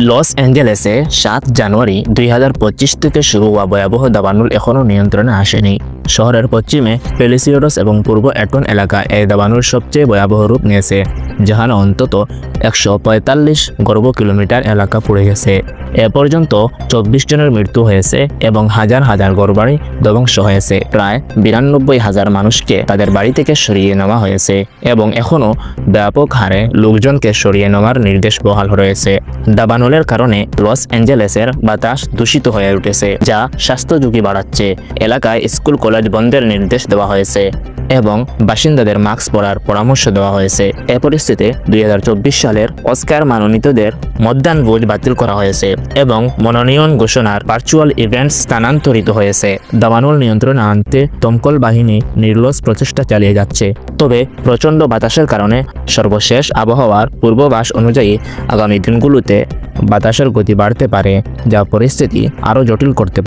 Loss অ্যাঞ্জেলেসে 7 জানুয়ারি 2025 থেকে শুরু হওয়া ভয়াবহ দাবানল এখনও নিয়ন্ত্রণে আসেনি। শহরের পশ্চিমে পেলিসিওডস এবং পূর্ব এটন এলাকা এই দাবানল সবচেয়ে ভয়াবহ রূপ নিয়েছে, যেখানে অন্তত 145 বর্গ কিলোমিটার এলাকা পুড়ে গেছে। এ পর্যন্ত 24 জনের মৃত্যু হয়েছে এবং হাজার হাজার ঘরবাড়ি ধ্বংস হয়েছে। প্রায় 92,000 মানুষকে তাদের বাড়ি থেকে সরিয়ে নেওয়া হয়েছে এবং এখনও ব্যাপক হারে লোকজনকে সরিয়ে নেওয়ার নির্দেশ বহাল রয়েছে। দাবানলের কারণে লস অ্যাঞ্জেলেসের বাতাস দূষিত হয়ে উঠেছে, যা স্বাস্থ্য ঝুঁকি বাড়াচ্ছে। এলাকায় স্কুল কলেজ বন্ধের নির্দেশ দেওয়া হয়েছে এবং বাসিন্দাদের মাস্ক পরার পরামর্শ দেওয়া হয়েছে। এ পরিস্থিতিতে 2024 সালের অস্কার মনোনীতদের মধ্যাহ্নভোজ বাতিল করা হয়েছে এবং মনোনয়ন ঘোষণার ভার্চুয়াল ইভেন্ট স্থানান্তরিত হয়েছে। দাবানল নিয়ন্ত্রণে আনতে দমকল বাহিনী নির্লস প্রচেষ্টা চালিয়ে যাচ্ছে, তবে প্রচণ্ড বাতাসের কারণে সর্বশেষ আবহাওয়ার পূর্বাভাস অনুযায়ী আগামী দিনগুলোতে বাতাসের গতি বাড়তে পারে, যা পরিস্থিতি আরও জটিল করতে পারে।